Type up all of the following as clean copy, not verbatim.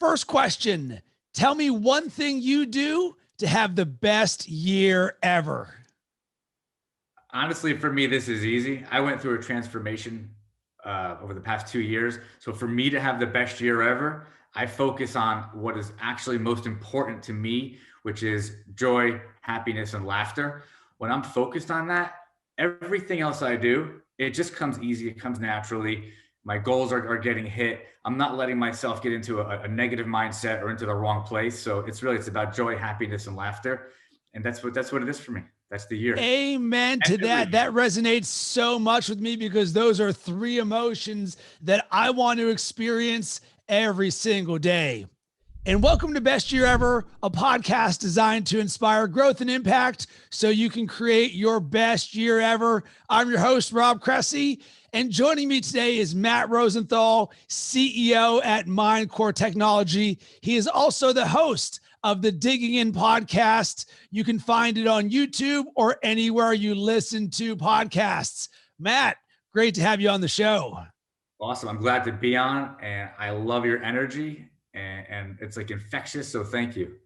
first question, tell me one thing you do to have the best year ever. Honestly, for me, this is easy. I went through a transformation over the past 2 years. So for me to have the best year ever, I focus on what is actually most important to me, which is joy, happiness, and laughter. When I'm focused on that, everything else I do, it just comes easy. It comes naturally. My goals are getting hit. I'm not letting myself get into a negative mindset or into the wrong place. So it's about joy, happiness, and laughter. And that's what it is for me. That's the year. Amen to that. That resonates so much with me because those are three emotions that I want to experience every single day. And welcome to Best Year Ever, a podcast designed to inspire growth and impact so you can create your best year ever. I'm your host, Rob Cressy, and joining me today is Matt Rosenthal, CEO at Mindcore Technology. He is also the host of the Digging In podcast. You can find it on YouTube or anywhere you listen to podcasts. Matt, great to have you on the show. Awesome. I'm glad to be on, and I love your energy. And it's like infectious. So thank you.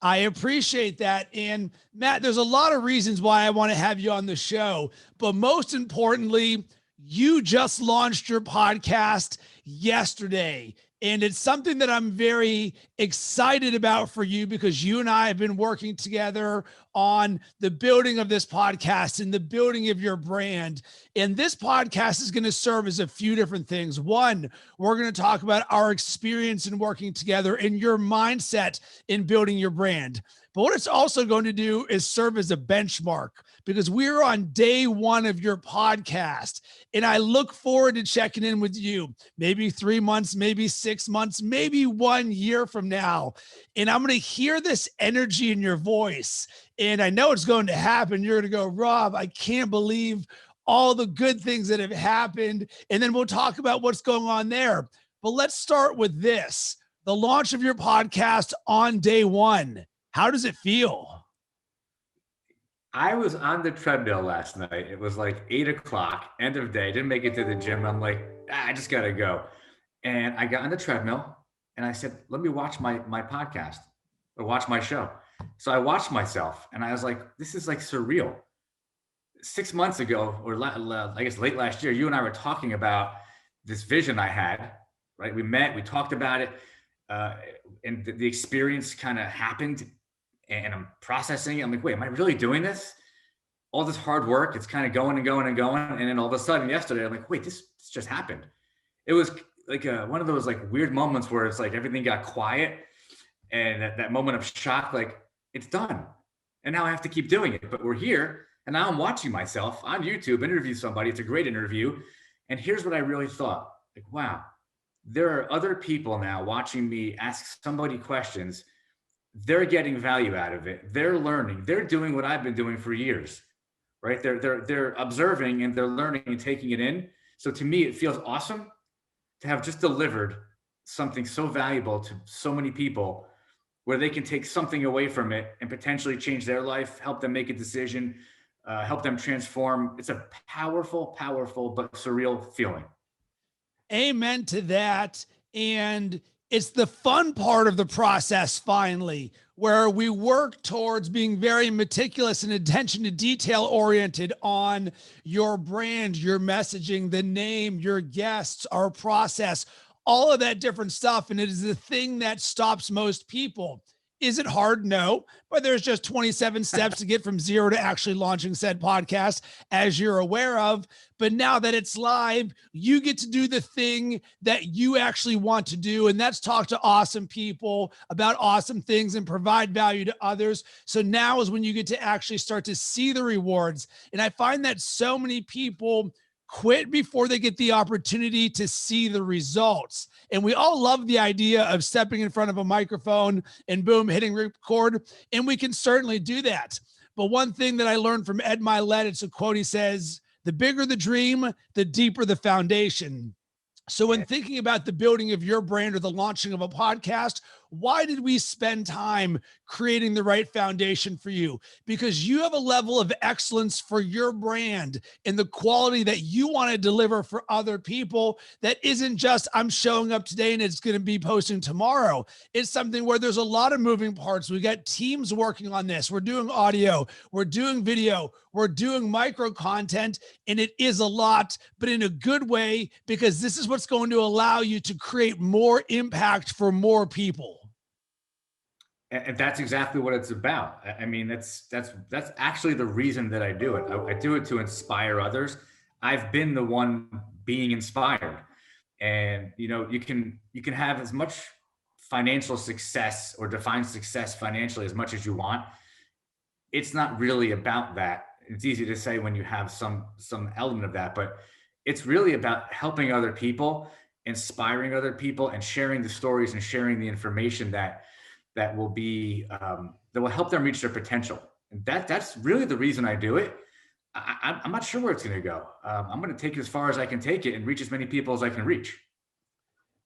I appreciate that. And Matt, there's a lot of reasons why I want to have you on the show, but most importantly, you just launched your podcast yesterday. And it's something that I'm very excited about for you because you and I have been working together on the building of this podcast and the building of your brand. And this podcast is going to serve as a few different things. One, we're going to talk about our experience in working together and your mindset in building your brand. But what it's also going to do is serve as a benchmark because we're on day one of your podcast. And I look forward to checking in with you, maybe 3 months, maybe 6 months, maybe 1 year from now. And I'm going to hear this energy in your voice. And I know it's going to happen. You're going to go, Rob, I can't believe all the good things that have happened. And then we'll talk about what's going on there. But let's start with this, the launch of your podcast on day one. How does it feel? I was on the treadmill last night. It was like 8:00, end of day. Didn't make it to the gym. I'm like, I just got to go. And I got on the treadmill and I said, let me watch my podcast or watch my show. So I watched myself and I was like, this is like surreal. 6 months ago, or I guess late last year, you and I were talking about this vision I had, right? We met, we talked about it. And the experience kind of happened. And I'm processing it. I'm like, wait, am I really doing this? All this hard work, it's kind of going and going and going. And then all of a sudden yesterday, I'm like, wait, this just happened. It was like one of those like weird moments where it's like everything got quiet and that moment of shock, like it's done. And now I have to keep doing it, but we're here. And now I'm watching myself on YouTube interview somebody. It's a great interview. And here's what I really thought, like, wow, there are other people now watching me ask somebody questions. They're getting value out of it. They're learning. They're doing what I've been doing for years, right? They're observing and they're learning and taking it in. So to me, it feels awesome to have just delivered something so valuable to so many people where they can take something away from it and potentially change their life, help them make a decision, help them transform. It's a powerful, powerful, but surreal feeling. Amen to that. And it's the fun part of the process, finally, where we work towards being very meticulous and attention to detail oriented on your brand, your messaging, the name, your guests, our process, all of that different stuff. And it is the thing that stops most people. Is it hard? No, but there's just 27 steps to get from zero to actually launching said podcast, as you're aware of. But now that it's live, you get to do the thing that you actually want to do. And that's talk to awesome people about awesome things and provide value to others. So now is when you get to actually start to see the rewards. And I find that so many people quit before they get the opportunity to see the results. And we all love the idea of stepping in front of a microphone and boom, hitting record. And we can certainly do that. But one thing that I learned from Ed Milet, it's a quote, he says, the bigger the dream, the deeper the foundation. So when thinking about the building of your brand or the launching of a podcast, Why did we spend time creating the right foundation for you? Because you have a level of excellence for your brand and the quality that you want to deliver for other people that isn't just, I'm showing up today and it's going to be posting tomorrow. It's something where there's a lot of moving parts. We got teams working on this. We're doing audio, we're doing video, we're doing micro content, and it is a lot, but in a good way, because this is what's going to allow you to create more impact for more people. And that's exactly what it's about. I mean, that's actually the reason that I do it. I do it to inspire others. I've been the one being inspired, and you can have as much financial success or define success financially as much as you want. It's not really about that. It's easy to say when you have some element of that, but it's really about helping other people, inspiring other people, and sharing the stories and sharing the information that will be that will help them reach their potential. And that's really the reason I do it. I'm not sure where it's going to go. I'm going to take it as far as I can take it and reach as many people as I can reach.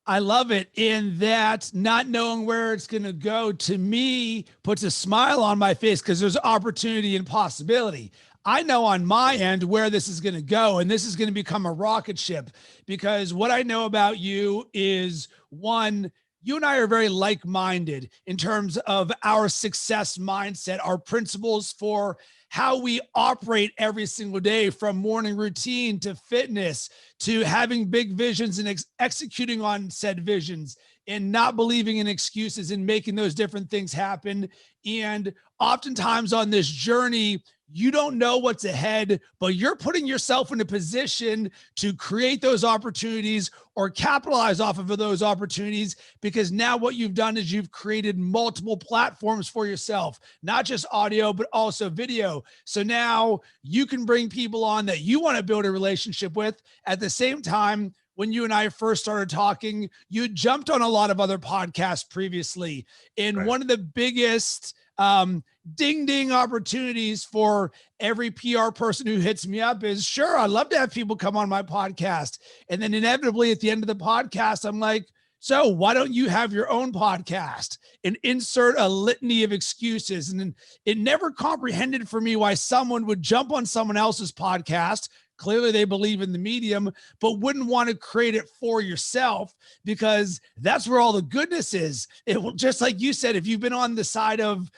I love it. In that not knowing where it's going to go, to me, puts a smile on my face because there's opportunity and possibility. I know on my end where this is going to go, and this is going to become a rocket ship, because what I know about you is, one, you and I are very like-minded in terms of our success mindset, our principles for how we operate every single day, from morning routine to fitness to having big visions and executing on said visions, and not believing in excuses and making those different things happen. And oftentimes on this journey, you don't know what's ahead, but you're putting yourself in a position to create those opportunities or capitalize off of those opportunities, because now what you've done is you've created multiple platforms for yourself, not just audio, but also video. So now you can bring people on that you want to build a relationship with. At the same time, when you and I first started talking, you jumped on a lot of other podcasts previously. And Right. one of the biggest ding ding opportunities for every PR person who hits me up is, sure, I'd love to have people come on my podcast. And then inevitably at the end of the podcast, I'm like, so why don't you have your own podcast? And insert a litany of excuses. And then it never comprehended for me why someone would jump on someone else's podcast. Clearly they believe in the medium, but wouldn't want to create it for yourself, because that's where all the goodness is. It will, just like you said, if you've been on the side of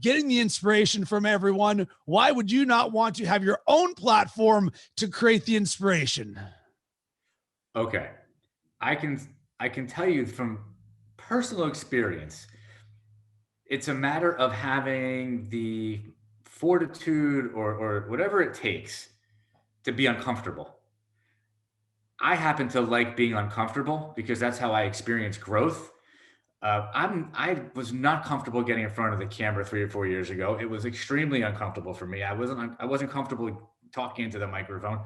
getting the inspiration from everyone, why would you not want to have your own platform to create the inspiration? Okay. I can tell you from personal experience, it's a matter of having the fortitude or whatever it takes to be uncomfortable. I happen to like being uncomfortable because that's how I experience growth. I was not comfortable getting in front of the camera 3 or 4 years ago. It was extremely uncomfortable for me. I wasn't comfortable talking into the microphone.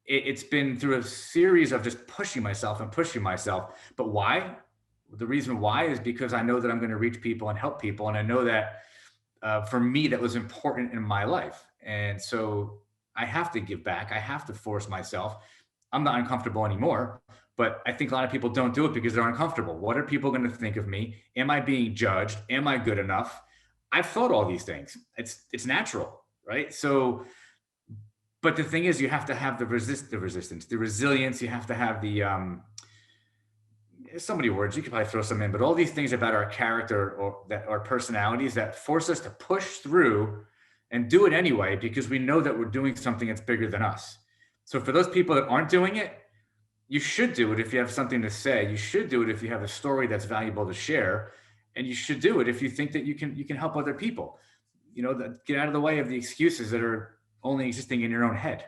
It's been through a series of just pushing myself and pushing myself. But why? The reason why is because I know that I'm going to reach people and help people, and I know that for me that was important in my life, and so I have to give back. I have to force myself. I'm not uncomfortable anymore, but I think a lot of people don't do it because they're uncomfortable. What are people going to think of me? Am I being judged? Am I good enough? I've thought all these things. It's natural, right? So, but the thing is, you have to have the resistance, the resilience. You have to have the so many words, you could probably throw some in, but all these things about our character or that our personalities that force us to push through and do it anyway, because we know that we're doing something that's bigger than us. So for those people that aren't doing it, you should do it if you have something to say. You should do it if you have a story that's valuable to share, and you should do it if you think that you can help other people. Get out of the way of the excuses that are only existing in your own head.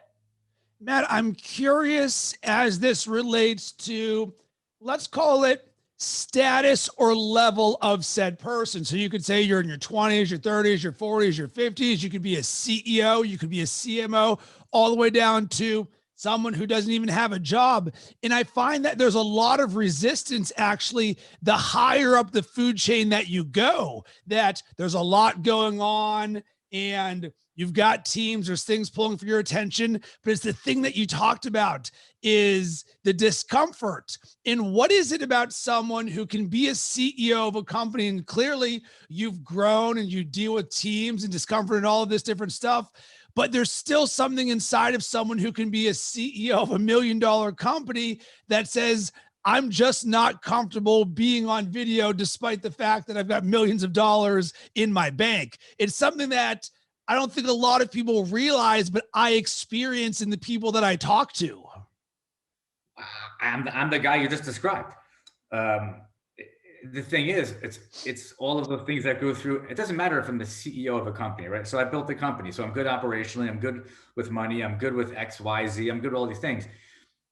Matt, I'm curious as this relates to, let's call it status or level of said person. So you could say you're in your 20s, your 30s, your 40s, your 50s. You could be a CEO, you could be a CMO, all the way down to someone who doesn't even have a job. And I find that there's a lot of resistance, actually, the higher up the food chain that you go, that there's a lot going on. and you've got teams, there's things pulling for your attention, but it's the thing that you talked about is the discomfort. And what is it about someone who can be a CEO of a company? And clearly you've grown and you deal with teams and discomfort and all of this different stuff, but there's still something inside of someone who can be a CEO of $1 million company that says, I'm just not comfortable being on video, despite the fact that I've got millions of dollars in my bank. It's something that I don't think a lot of people realize, but I experience in the people that I talk to. I'm the guy you just described. The thing is, it's all of the things that go through. It doesn't matter if I'm the CEO of a company, right? So I built the company, so I'm good operationally. I'm good with money. I'm good with X, Y, Z. I'm good with all these things.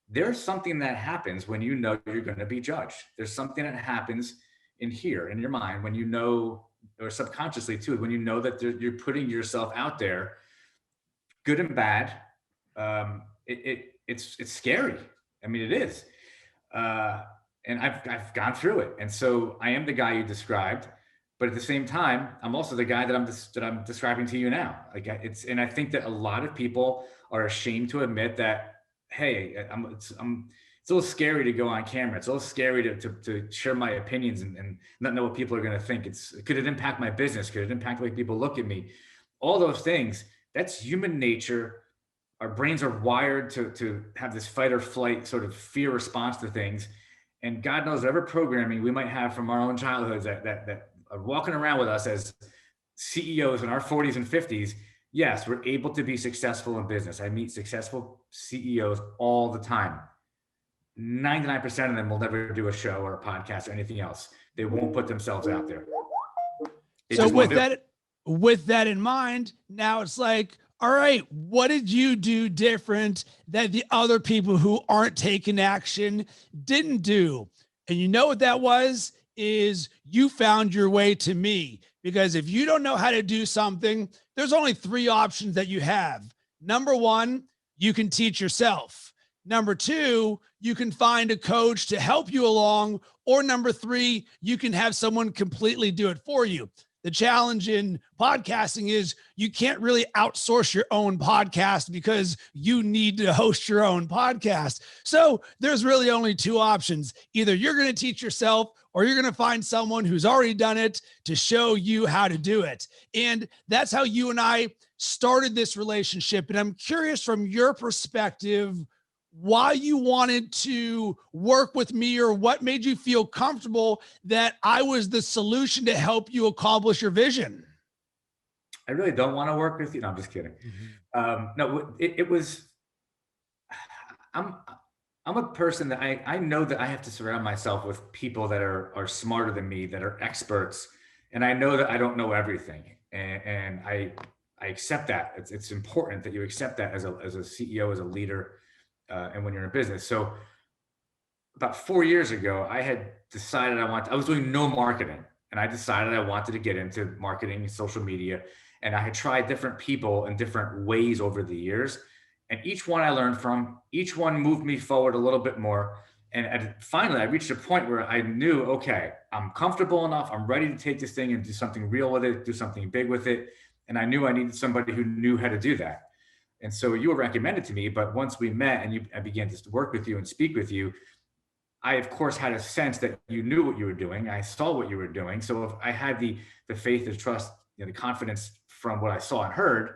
There's something that happens when you know you're going to be judged. There's something that happens in here, in your mind, when you know, or subconsciously too, when you know that you're putting yourself out there, good and bad. It's scary. I mean, it is. And I've gone through it. And so I am the guy you described, but at the same time, I'm also the guy that I'm describing to you now. Like and I think that a lot of people are ashamed to admit that, hey, it's a little scary to go on camera. It's a little scary to share my opinions and not know what people are going to think. Could it impact my business? Could it impact the way people look at me? All those things, that's human nature. Our brains are wired to have this fight or flight sort of fear response to things. And God knows whatever programming we might have from our own childhoods that are walking around with us as CEOs in our 40s and 50s. Yes, we're able to be successful in business. I meet successful CEOs all the time. 99% of them will never do a show or a podcast or anything else. They won't put themselves out there. So with that in mind, now it's like, all right, what did you do different that the other people who aren't taking action didn't do? And you know what that was? Is you found your way to me. Because if you don't know how to do something, there's only 3 options that you have. Number 1, you can teach yourself. Number 2, you can find a coach to help you along. Or number 3, you can have someone completely do it for you. The challenge in podcasting is you can't really outsource your own podcast because you need to host your own podcast. So there's really only 2 options. Either you're going to teach yourself or you're going to find someone who's already done it to show you how to do it. And that's how you and I started this relationship. And I'm curious from your perspective, why you wanted to work with me or what made you feel comfortable that I was the solution to help you accomplish your vision. I really don't want to work with you. No, I'm just kidding. No, it was, I'm a person that I know that I have to surround myself with people that are smarter than me, that are experts. And I know that I don't know everything. And I accept that. It's important that you accept that as a CEO, as a leader, and when you're in business. So about 4 years ago, I had decided I was doing no marketing, and I decided I wanted to get into marketing and social media. And I had tried different people in different ways over the years. And each one I learned from, each one moved me forward a little bit more. And finally, I reached a point where I knew, okay, I'm comfortable enough. I'm ready to take this thing and do something real with it, do something big with it. And I knew I needed somebody who knew how to do that. And so you were recommended to me, but once we met and I began to work with you and speak with you, I of course had a sense that you knew what you were doing. I saw what you were doing. So if I had the faith, the trust, the confidence from what I saw and heard,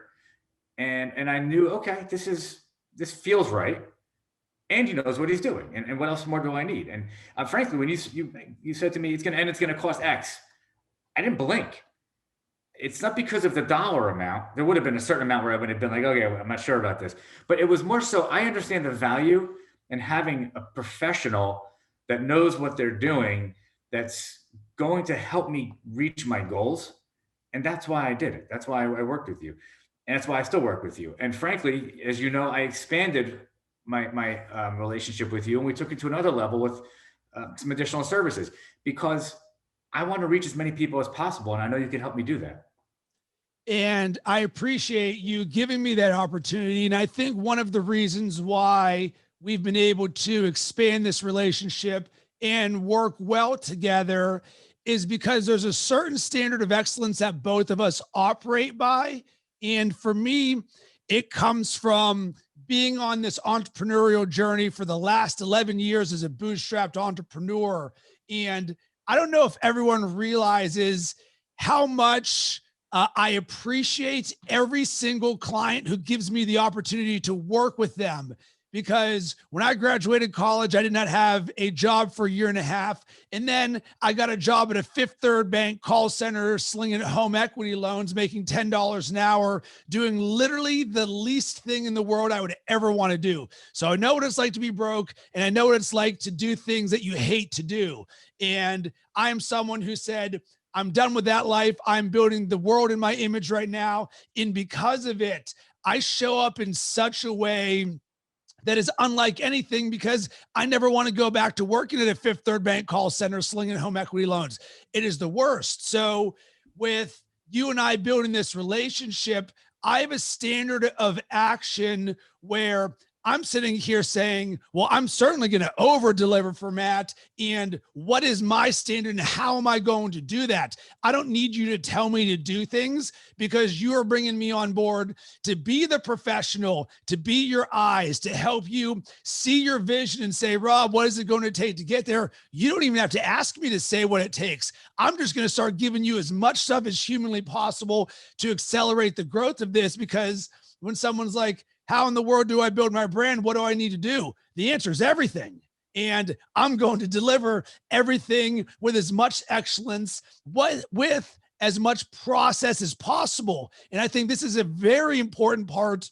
and I knew, okay, this feels right. And he knows what he's doing. And what else more do I need? And frankly, when you said to me, it's going to cost X, I didn't blink. It's not because of the dollar amount. There would have been a certain amount where I would have been like, okay, I'm not sure about this. But it was more so I understand the value in having a professional that knows what they're doing, that's going to help me reach my goals. And that's why I did it. That's why I worked with you. And that's why I still work with you. And frankly, as you know, I expanded my relationship with you, and we took it to another level with some additional services, because I want to reach as many people as possible. And I know you can help me do that. And I appreciate you giving me that opportunity. And I think one of the reasons why we've been able to expand this relationship and work well together is because there's a certain standard of excellence that both of us operate by. And for me, it comes from being on this entrepreneurial journey for the last 11 years as a bootstrapped entrepreneur. And I don't know if everyone realizes how much I appreciate every single client who gives me the opportunity to work with them. Because when I graduated college, I did not have a job for a year and a half. And then I got a job at a Fifth Third Bank call center, slinging home equity loans, making $10 an hour, doing literally the least thing in the world I would ever want to do. So I know what it's like to be broke, and I know what it's like to do things that you hate to do. And I am someone who said, I'm done with that life. I'm building the world in my image right now. And because of it, I show up in such a way that is unlike anything, because I never want to go back to working at a Fifth Third Bank call center slinging home equity loans. It is the worst. So with you and I building this relationship, I have a standard of action where I'm sitting here saying, well, I'm certainly going to over deliver for Matt. And what is my standard and how am I going to do that? I don't need you to tell me to do things, because you are bringing me on board to be the professional, to be your eyes, to help you see your vision and say, Rob, what is it going to take to get there? You don't even have to ask me to say what it takes. I'm just going to start giving you as much stuff as humanly possible to accelerate the growth of this. Because when someone's like, how in the world do I build my brand? What do I need to do? The answer is everything. And I'm going to deliver everything with as much excellence, with as much process as possible. And I think this is a very important part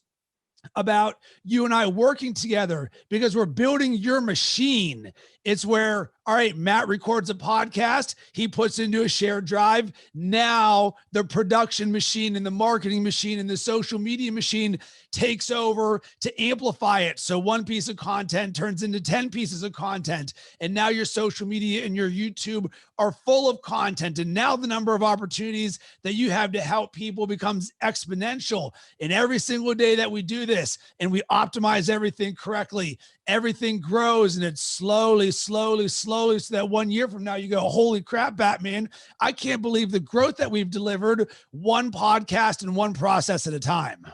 about you and I working together, because we're building your machine. It's where, all right, Matt records a podcast, he puts into a shared drive. Now the production machine and the marketing machine and the social media machine takes over to amplify it. So one piece of content turns into 10 pieces of content. And now your social media and your YouTube are full of content. And now the number of opportunities that you have to help people becomes exponential. And every single day that we do this and we optimize everything correctly, everything grows, and it's slowly, so that 1 year from now, you go, holy crap, Batman, I can't believe the growth that we've delivered, one podcast and one process at a time.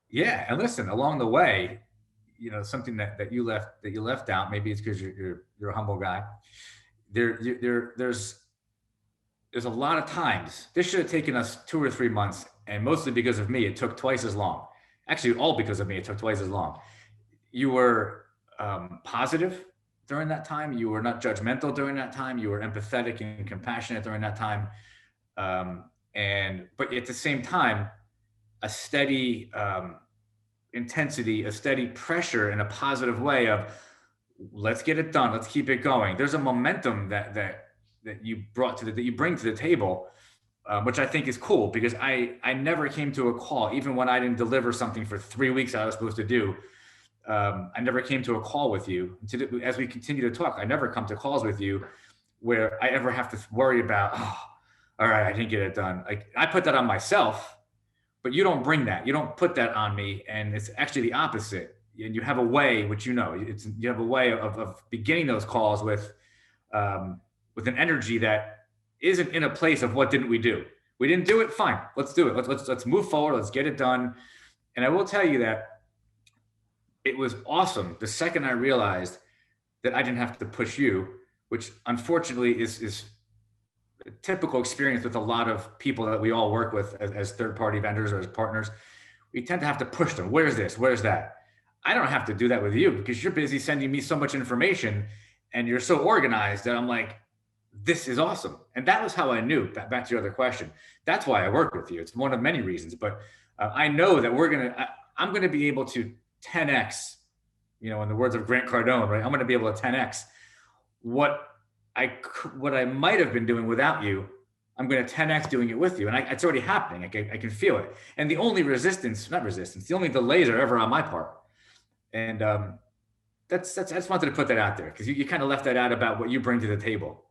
Yeah. And listen, along the way, something that you left out, maybe it's because you're a humble guy. There's a lot of times this should have taken us 2 or 3 months, and mostly because of me, it took twice as long. Actually, all because of me, it took twice as long. You were positive during that time. You were not judgmental during that time. You were empathetic and compassionate during that time. But at the same time, a steady intensity, a steady pressure in a positive way of, let's get it done. Let's keep it going. There's a momentum that you bring to the table, which I think is cool, because I never came to a call, even when I didn't deliver something for 3 weeks I was supposed to do. I never came to a call with you. As we continue to talk, I never come to calls with you where I ever have to worry about, all right, I didn't get it done. Like, I put that on myself, but you don't bring that. You don't put that on me. And it's actually the opposite. And you have a way, which you have a way of beginning those calls with an energy that isn't in a place of, what didn't we do? We didn't do it. Fine. Let's do it. Let's move forward. Let's get it done. And I will tell you that it was awesome the second I realized that I didn't have to push you, which unfortunately is a typical experience with a lot of people that we all work with as third-party vendors or as partners. We tend to have to push them. Where's this? Where's that? I don't have to do that with you, because you're busy sending me so much information and you're so organized that I'm like, this is awesome. And that was how I knew, back to your other question. That's why I work with you. It's one of many reasons, but I know that I'm going to be able to 10X, in the words of Grant Cardone, right? I'm going to be able to 10X what I might have been doing without you. I'm going to 10X doing it with you. And it's already happening. I can feel it. And the only the only delays are ever on my part. And I just wanted to put that out there, because you kind of left that out about what you bring to the table.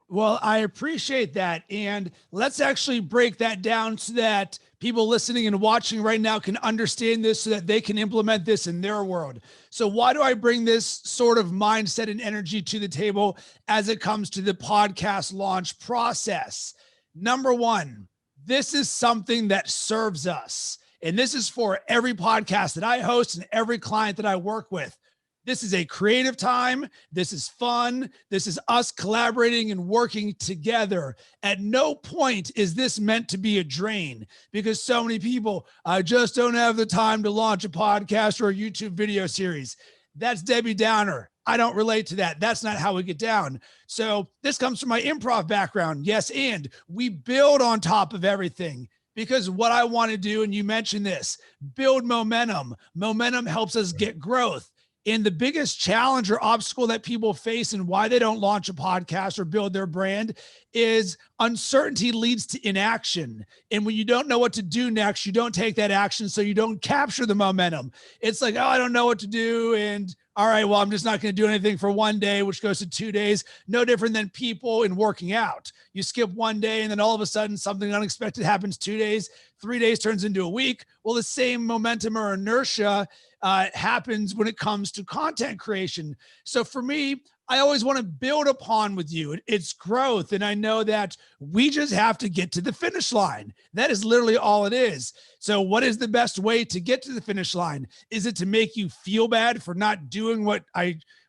Well, I appreciate that. And let's actually break that down so that people listening and watching right now can understand this, so that they can implement this in their world. So why do I bring this sort of mindset and energy to the table as it comes to the podcast launch process? Number one, this is something that serves us. And this is for every podcast that I host and every client that I work with. This is a creative time. This is fun. This is us collaborating and working together. At no point is this meant to be a drain, because so many people, I just don't have the time to launch a podcast or a YouTube video series. That's Debbie Downer. I don't relate to that. That's not how we get down. So this comes from my improv background. Yes. And we build on top of everything, because what I want to do, and you mentioned this, build momentum. Momentum helps us get growth. And the biggest challenge or obstacle that people face and why they don't launch a podcast or build their brand is uncertainty leads to inaction. And when you don't know what to do next, you don't take that action. So you don't capture the momentum. It's like, oh, I don't know what to do. And all right, well, I'm just not going to do anything for one day, which goes to 2 days. No different than people in working out. You skip one day and then all of a sudden something unexpected happens. 2 days, 3 days turns into a week. Well, the same momentum or inertia happens when it comes to content creation. So for me, I always want to build upon with you. It's growth. And I know that we just have to get to the finish line. That is literally all it is. So what is the best way to get to the finish line? Is it to make you feel bad for not doing what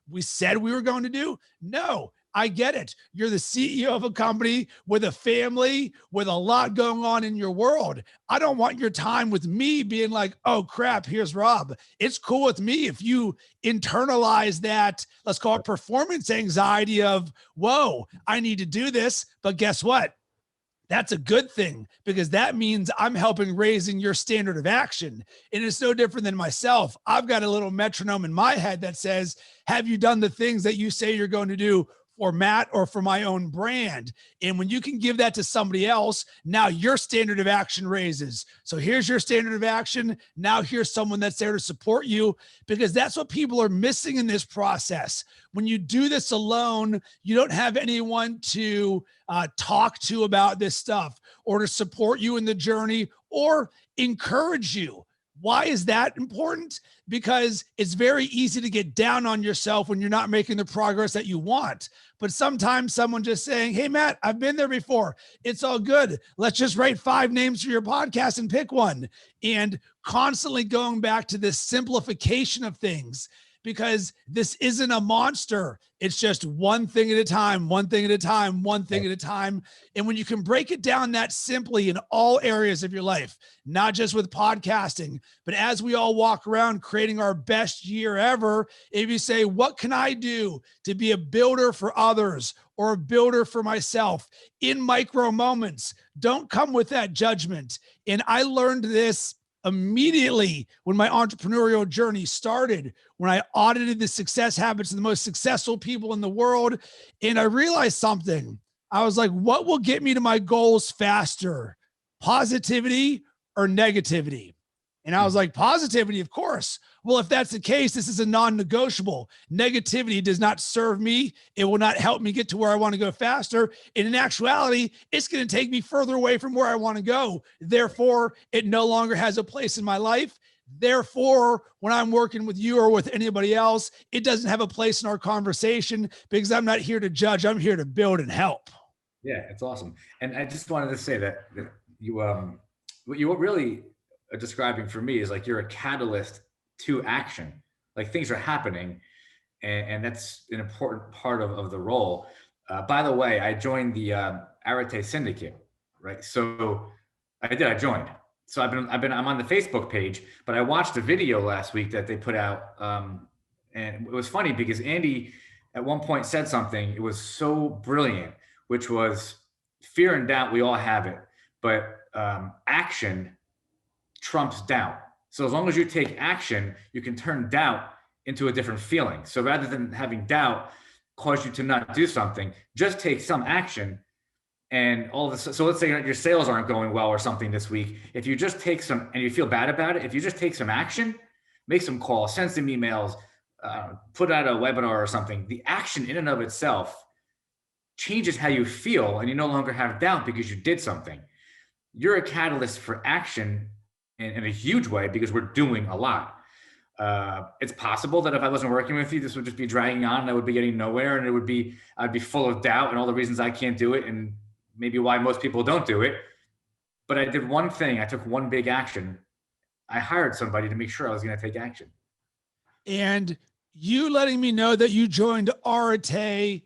we said we were going to do? No. I get it. You're the CEO of a company with a family, with a lot going on in your world. I don't want your time with me being like, oh crap, here's Rob. It's cool with me if you internalize that, let's call it performance anxiety of, whoa, I need to do this. But guess what? That's a good thing, because that means I'm helping raising your standard of action. And it's no different than myself. I've got a little metronome in my head that says, have you done the things that you say you're going to do for Matt or for my own brand? And when you can give that to somebody else, now your standard of action raises. So here's your standard of action. Now here's someone that's there to support you, because that's what people are missing in this process. When you do this alone, you don't have anyone to talk to about this stuff or to support you in the journey or encourage you. Why is that important? Because it's very easy to get down on yourself when you're not making the progress that you want. But sometimes someone just saying, hey, Matt, I've been there before. It's all good. Let's just write 5 names for your podcast and pick one. And constantly going back to this simplification of things, because this isn't a monster. It's just one thing at a time, one thing at a time, one thing at a time. And when you can break it down that simply in all areas of your life, not just with podcasting, but as we all walk around creating our best year ever, if you say, what can I do to be a builder for others or a builder for myself in micro moments? Don't come with that judgment. And I learned this immediately when my entrepreneurial journey started, when I audited the success habits of the most successful people in the world. And I realized something. I was like, what will get me to my goals faster? Positivity or negativity? And I was like, positivity, of course. Well, if that's the case, this is a non-negotiable. Negativity does not serve me. It will not help me get to where I want to go faster. And in actuality, it's going to take me further away from where I want to go. Therefore, it no longer has a place in my life. Therefore, when I'm working with you or with anybody else, it doesn't have a place in our conversation, because I'm not here to judge. I'm here to build and help. Yeah, it's awesome. And I just wanted to say that you, what you really are describing for me is like you're a catalyst to action. Like things are happening, and that's an important part of the role. By the way, I joined the Arete Syndicate, right? So I joined. So I'm on the Facebook page, but I watched a video last week that they put out, and it was funny because Andy at one point said something. It was so brilliant, which was fear and doubt. We all have it, but action trumps doubt. So as long as you take action, you can turn doubt into a different feeling. So rather than having doubt cause you to not do something, just take some action. And all this, so let's say your sales aren't going well or something this week. If you just take some, and you feel bad about it, if you just take some action, make some calls, send some emails, put out a webinar or something, the action in and of itself changes how you feel, and you no longer have doubt because you did something. You're a catalyst for action in a huge way, because we're doing a lot. It's possible that if I wasn't working with you, this would just be dragging on and I would be getting nowhere, and I'd be full of doubt and all the reasons I can't do it, and maybe why most people don't do it. but I did one thing. I took one big action. I hired somebody to make sure I was going to take action. And you letting me know that you joined Arate,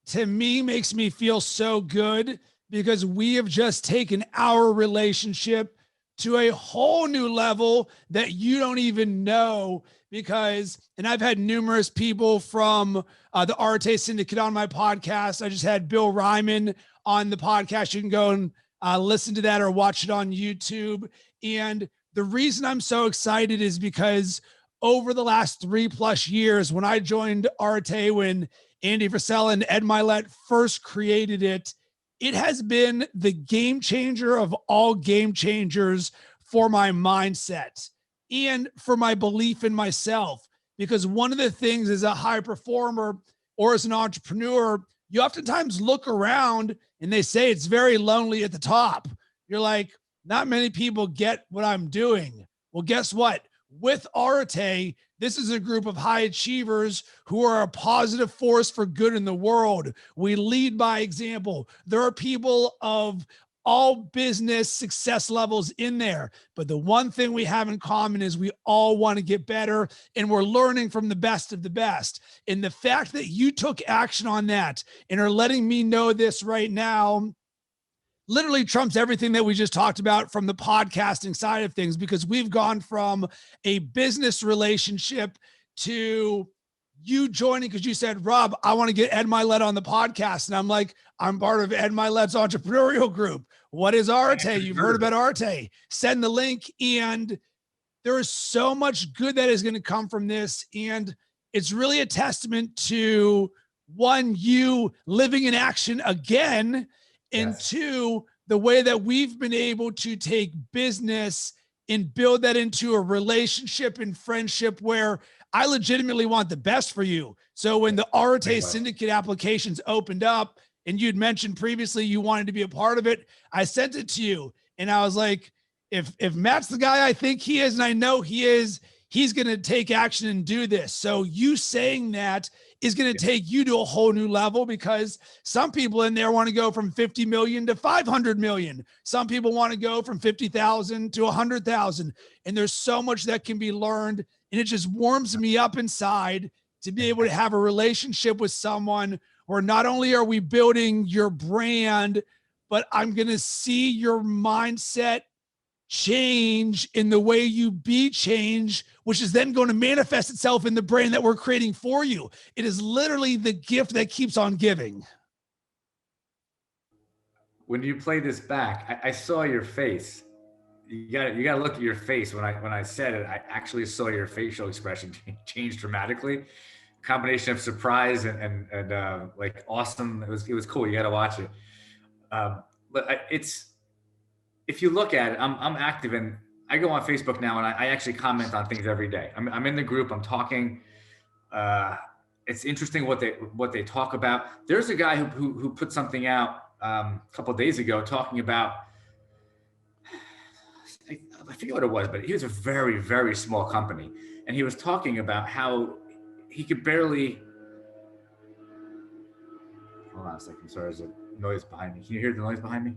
to me, makes me feel so good, because we have just taken our relationship to a whole new level that you don't even know. Because, and I've had numerous people from the Arate Syndicate on my podcast. I just had Bill Ryman on the podcast. You can go and listen to that or watch it on YouTube. And the reason I'm so excited is because over the last 3+ years, when I joined Arate, when Andy Frisella and Ed Milet first created it, it has been the game changer of all game changers for my mindset and for my belief in myself. Because one of the things as a high performer or as an entrepreneur, you oftentimes look around and they say it's very lonely at the top. You're like, not many people get what I'm doing. Well, guess what? With Arate, this is a group of high achievers who are a positive force for good in the world. We lead by example. There are people of all business success levels in there, but the one thing we have in common is we all want to get better, and we're learning from the best of the best. And the fact that you took action on that and are letting me know this right now literally trumps everything that we just talked about from the podcasting side of things, because we've gone from a business relationship to you joining because you said, Rob, I want to get Ed Milet on the podcast. And I'm like, I'm part of Ed Milet's entrepreneurial group. What is Arate? You've heard about Arate. Send the link. And there is so much good that is going to come from this. And it's really a testament to, one, you living in action again, and Yes. two, the way that we've been able to take business and build that into a relationship and friendship where I legitimately want the best for you. So when the Arate Syndicate applications opened up, and you'd mentioned previously you wanted to be a part of it, I sent it to you. And I was like, if Matt's the guy I think he is, and I know he is, he's going to take action and do this. So you saying that is going to take you to a whole new level, because some people in there want to go from 50 million to 500 million. Some people want to go from 50,000 to 100,000. And there's so much that can be learned. And it just warms me up inside to be able to have a relationship with someone where not only are we building your brand, but I'm going to see your mindset change in the way you be changed, which is then going to manifest itself in the brand that we're creating for you. It is literally the gift that keeps on giving. When you play this back, I saw your face. You got to look at your face. When I said it, I actually saw your facial expression change dramatically. Combination of surprise and like awesome. It was cool. You got to watch it. But it's, if you look at it, I'm active, and I go on Facebook now, and I actually comment on things every day. I'm in the group. I'm talking. It's interesting what they talk about. There's a guy who put something out a couple of days ago talking about, I forget what it was, but he was a very, very small company, and he was talking about how he could barely. Hold on a second. Sorry, there's a noise behind me. Can you hear the noise behind me?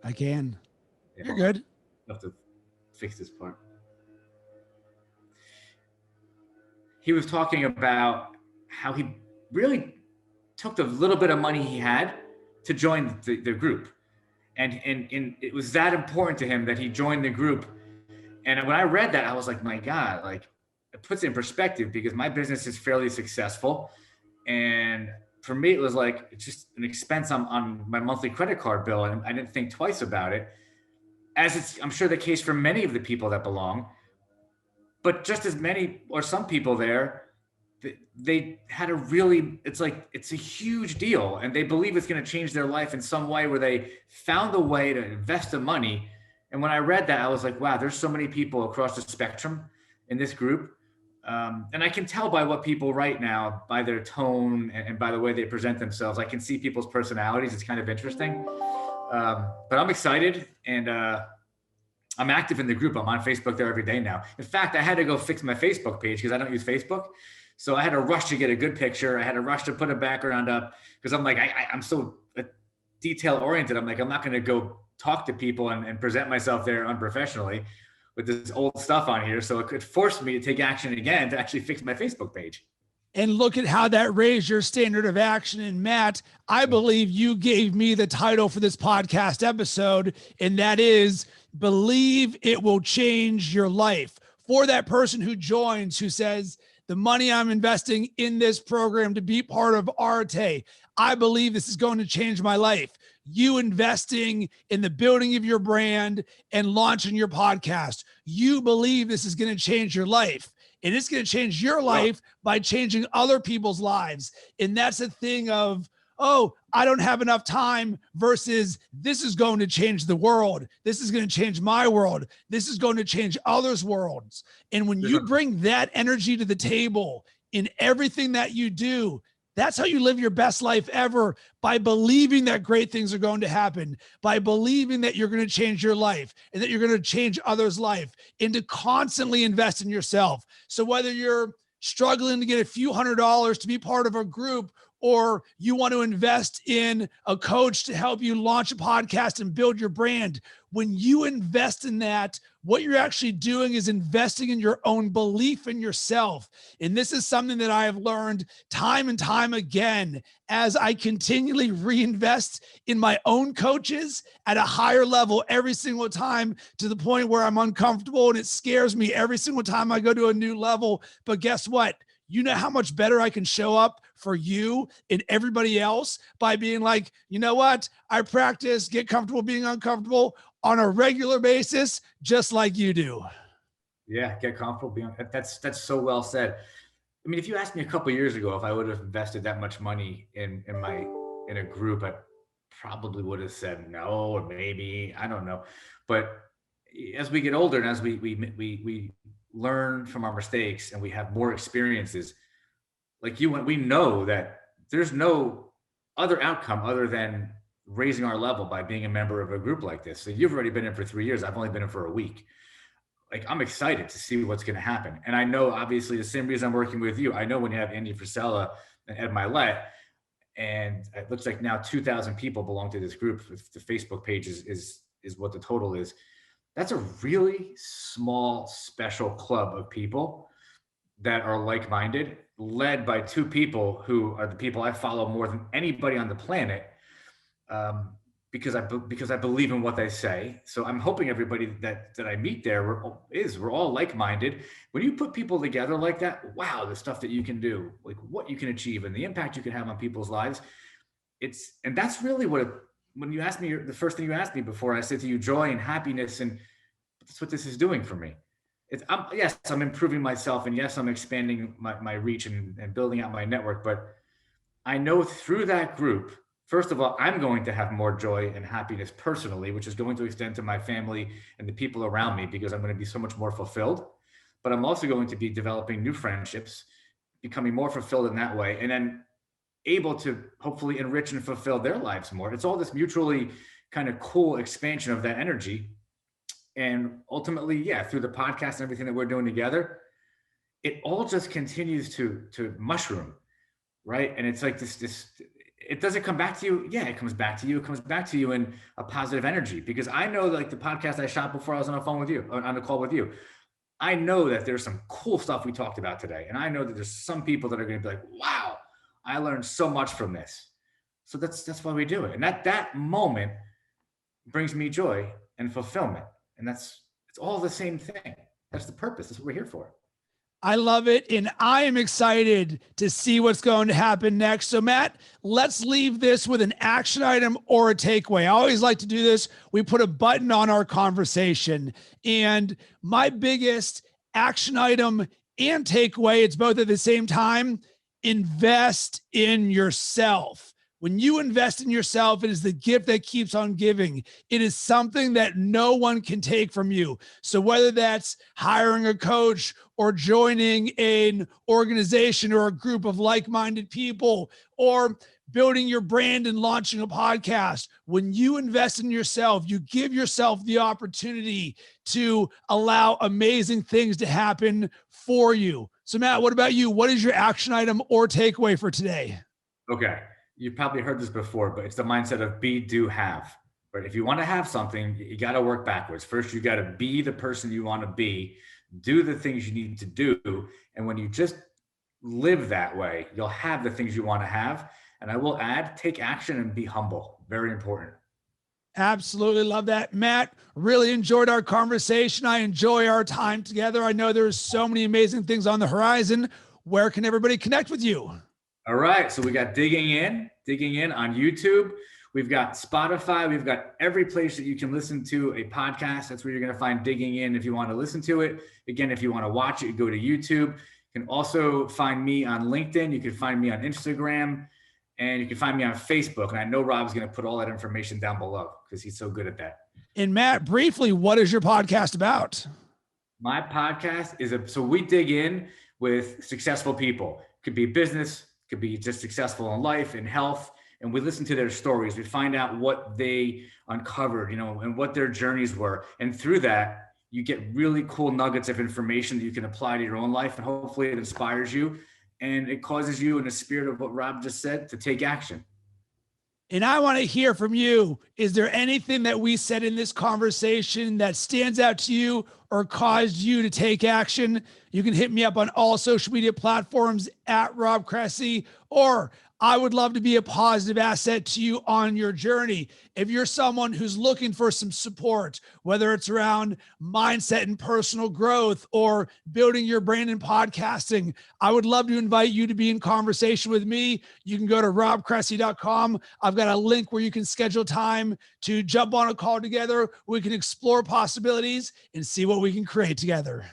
I can. Yeah, you're good. I have to fix this part. He was talking about how he really took the little bit of money he had to join the group. And it was that important to him that he joined the group. And when I read that, I was like, my God, like, it puts it in perspective, because my business is fairly successful. And for me, it was like, it's just an expense on my monthly credit card bill. And I didn't think twice about it, as it's, I'm sure, the case for many of the people that belong. But just as many, or some people there, they had a really, it's a huge deal, and they believe it's going to change their life in some way, where they found a way to invest the money. And when I read that, I was like, wow, there's so many people across the spectrum in this group. And I can tell by what people write now, by their tone and by the way they present themselves. I can see people's personalities. It's kind of interesting. But I'm excited, and I'm active in the group. I'm on Facebook there every day now. In fact, I had to go fix my Facebook page because I don't use Facebook. So I had to rush to get a good picture. I had to rush to put a background up, because I'm like, I'm so detail oriented. I'm like, I'm not going to go talk to people and present myself there unprofessionally with this old stuff on here. So it could force me to take action again to actually fix my Facebook page. And look at how that raised your standard of action. And Matt, I believe you gave me the title for this podcast episode, and that is Believe It Will Change Your Life. For that person who joins, who says, the money I'm investing in this program to be part of Arte, I believe this is going to change my life. You investing in the building of your brand and launching your podcast, you believe this is going to change your life. And it's going to change your life by changing other people's lives. And that's the thing of, oh, I don't have enough time versus this is going to change the world. This is going to change my world. This is going to change others' worlds. And when you bring that energy to the table in everything that you do, that's how you live your best life ever, by believing that great things are going to happen, by believing that you're going to change your life and that you're going to change others' life, and to constantly invest in yourself. So whether you're struggling to get a few $100s to be part of a group, or you want to invest in a coach to help you launch a podcast and build your brand, when you invest in that, what you're actually doing is investing in your own belief in yourself. And this is something that I have learned time and time again as I continually reinvest in my own coaches at a higher level every single time, to the point where I'm uncomfortable and it scares me every single time I go to a new level. But guess what? You know how much better I can show up for you and everybody else by being like, you know what? I practice, get comfortable being uncomfortable on a regular basis, just like you do. Yeah, get comfortable being. That's so well said. I mean, if you asked me a couple of years ago if I would have invested that much money in a group, I probably would have said no, or maybe, I don't know. But as we get older and as we learn from our mistakes and we have more experiences, like you, we know that there's no other outcome other than raising our level by being a member of a group like this. So you've already been in for 3 years. I've only been in for a week. Like, I'm excited to see what's going to happen. And I know, obviously, the same reason I'm working with you, I know when you have Andy Frisella and Ed Milet, and it looks like now 2,000 people belong to this group. If the Facebook page is what the total is, that's a really small, special club of people that are like-minded, led by two people who are the people I follow more than anybody on the planet, because I believe in what they say. So I'm hoping everybody that I meet there we're all like-minded. When you put people together like that, wow, the stuff that you can do, like what you can achieve and the impact you can have on people's lives. And that's really when you asked me, the first thing you asked me before, I said to you, joy and happiness, and that's what this is doing for me. Yes, I'm improving myself, and yes, I'm expanding my reach and building out my network. But I know through that group, first of all, I'm going to have more joy and happiness personally, which is going to extend to my family and the people around me, because I'm going to be so much more fulfilled. But I'm also going to be developing new friendships, becoming more fulfilled in that way, and then able to hopefully enrich and fulfill their lives more. It's all this mutually kind of cool expansion of that energy. And ultimately, yeah, through the podcast and everything that we're doing together, it all just continues to mushroom, right? And it's like this, it doesn't come back to you. Yeah, it comes back to you. It comes back to you in a positive energy, because I know, like the podcast I shot before I was on the phone with you, on the call with you, I know that there's some cool stuff we talked about today. And I know that there's some people that are going to be like, wow, I learned so much from this. So that's why we do it. And that moment brings me joy and fulfillment. And it's all the same thing. That's the purpose. That's what we're here for. I love it. And I am excited to see what's going to happen next. So Matt, let's leave this with an action item or a takeaway. I always like to do this. We put a button on our conversation, and my biggest action item and takeaway, it's both at the same time: invest in yourself. When you invest in yourself, it is the gift that keeps on giving. It is something that no one can take from you. So whether that's hiring a coach or joining an organization or a group of like-minded people, or building your brand and launching a podcast, when you invest in yourself, you give yourself the opportunity to allow amazing things to happen for you. So Matt, what about you? What is your action item or takeaway for today? Okay. You've probably heard this before, but it's the mindset of be, do, have. But if you want to have something, you got to work backwards. First, you got to be the person you want to be, do the things you need to do. And when you just live that way, you'll have the things you want to have. And I will add, take action and be humble. Very important. Absolutely love that. Matt, really enjoyed our conversation. I enjoy our time together. I know there's so many amazing things on the horizon. Where can everybody connect with you? All right. So we got digging in on YouTube. We've got Spotify. We've got every place that you can listen to a podcast. That's where you're going to find Digging In if you want to listen to it. Again, if you want to watch it, go to YouTube. You can also find me on LinkedIn. You can find me on Instagram, and you can find me on Facebook. And I know Rob's going to put all that information down below because he's so good at that. And Matt, briefly, what is your podcast about? My podcast is so we dig in with successful people. It could be business, could be just successful in life and health. And we listen to their stories. We find out what they uncovered, and what their journeys were. And through that, you get really cool nuggets of information that you can apply to your own life. And hopefully it inspires you and it causes you, in the spirit of what Rob just said, to take action. And I want to hear from you. Is there anything that we said in this conversation that stands out to you or caused you to take action? You can hit me up on all social media platforms at Rob Cressy, or I would love to be a positive asset to you on your journey. If you're someone who's looking for some support, whether it's around mindset and personal growth or building your brand in podcasting, I would love to invite you to be in conversation with me. You can go to robcressy.com. I've got a link where you can schedule time to jump on a call together. We can explore possibilities and see what we can create together.